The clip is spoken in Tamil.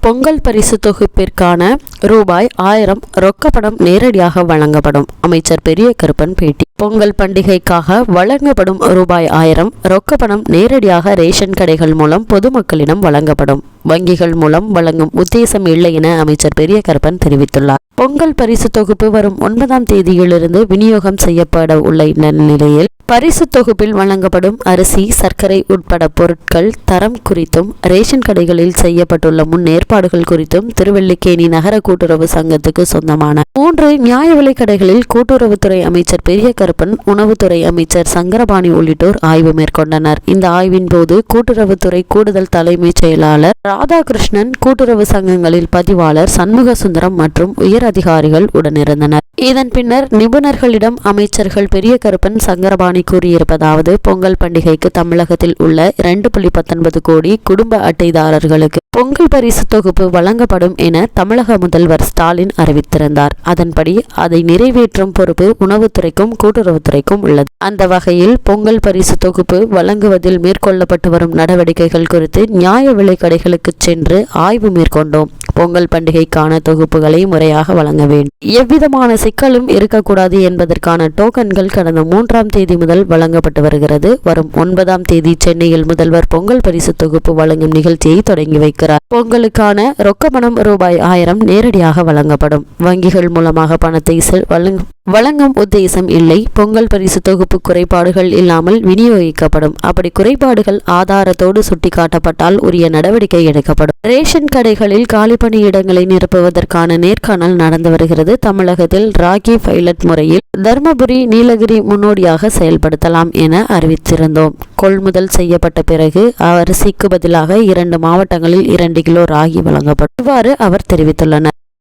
பொங்கல் பரிசு தொகுப்பிற்கான ரூபாய் 1000 ரொக்கப்பணம் நேரடியாக வழங்கப்படும். அமைச்சர் பெரிய கருப்பன் பேட்டி. பொங்கல் பண்டிகைக்காக வழங்கப்படும் ரூபாய் 1000 ரொக்கப்பணம் நேரடியாக ரேஷன் கடைகள் மூலம் பொதுமக்களிடம் வழங்கப்படும். வங்கிகள் மூலம் வழங்கும் உத்தேசம் இல்லை என அமைச்சர் பெரிய கருப்பன் தெரிவித்துள்ளார். பொங்கல் பரிசு தொகுப்பு வரும் 9ஆம் தேதியிலிருந்து விநியோகம் செய்யப்பட உள்ள நிலையில் பரிசு தொகுப்பில் வழங்கப்படும் அரிசி, சர்க்கரை உட்பட பொருட்கள் தரம் குறித்தும் ரேஷன் கடைகளில் செய்யப்பட்டுள்ள முன்னேற்பாடுகள் குறித்தும் திருவல்லிக்கேணி நகர கூட்டுறவு சங்கத்துக்கு சொந்தமான 3 நியாய விலைக் கடைகளில் கூட்டுறவுத்துறை அமைச்சர் பெரிய கருப்பன், உணவுத்துறை அமைச்சர் சங்கரபாணி உள்ளிட்டோர் ஆய்வு மேற்கொண்டனர். இந்த ஆய்வின் போது கூட்டுறவுத்துறை கூடுதல் தலைமைச் செயலாளர் ராதாகிருஷ்ணன், கூட்டுறவு சங்கங்களில் பதிவாளர் சண்முக சுந்தரம் மற்றும் உயர் அதிகாரிகள் உடனிருந்தனர். இதன் பின்னர் நிபுணர்களிடம் அமைச்சர்கள் பெரிய கருப்பன், சங்கரபாணி கூறியிருப்பதாவது: பொங்கல் பண்டிகைக்கு தமிழகத்தில் உள்ள 2.19 கோடி குடும்ப அட்டைதாரர்களுக்கு பொங்கல் பரிசு தொகுப்பு வழங்கப்படும் என தமிழக முதல்வர் ஸ்டாலின் அறிவித்திருந்தார். அதன்படி அதை நிறைவேற்றும் பொறுப்பு உணவுத்துறைக்கும் கூட்டுறவுத்துறைக்கும் உள்ளது. அந்த வகையில் பொங்கல் பரிசு தொகுப்பு வழங்குவதில் மேற்கொள்ளப்பட்டு வரும் நடவடிக்கைகள் குறித்து நியாய விலைக் கடைகளுக்கு சென்று ஆய்வு மேற்கொண்டோம். பொங்கல் பண்டிகைக்கான தொகுப்புகளை முறையாக வழங்க வேண்டும், எவ்விதமான சிக்கலும் இருக்கக்கூடாது என்பதற்கான டோக்கன்கள் கடந்த 3ஆம் தேதி முதல் வழங்கப்பட்டு வருகிறது. வரும் 9ஆம் தேதி சென்னையில் முதல்வர் பொங்கல் பரிசு தொகுப்பு வழங்கும் நிகழ்ச்சியை தொடங்கி வைக்கிறார். பொங்கலுக்கான ரொக்கப்பணம் ரூபாய் 1000 நேரடியாக வழங்கப்படும். வங்கிகள் மூலமாக பணத்தை வழங்கும் உத்தேசம் இல்லை. பொங்கல் பரிசு தொகுப்பு குறைபாடுகள் இல்லாமல் விநியோகிக்கப்படும். அப்படி குறைபாடுகள் ஆதாரத்தோடு சுட்டிக்காட்டப்பட்டால் உரிய நடவடிக்கை எடுக்கப்படும். ரேஷன் கடைகளில் காலி பணியிடங்களை நிரப்புவதற்கான நேர்காணல் நடந்து வருகிறது. தமிழகத்தில் ராகி பைலட் முறையில் தர்மபுரி, நீலகிரி முன்னோடியாக செயல்படுத்தலாம் என அறிவித்திருந்தோம். கொள்முதல் செய்யப்பட்ட பிறகு அரிசிக்கு பதிலாக 2 மாவட்டங்களில் 2 கிலோ ராகி வழங்கப்படும். இவ்வாறு அவர் தெரிவித்துள்ளனர்.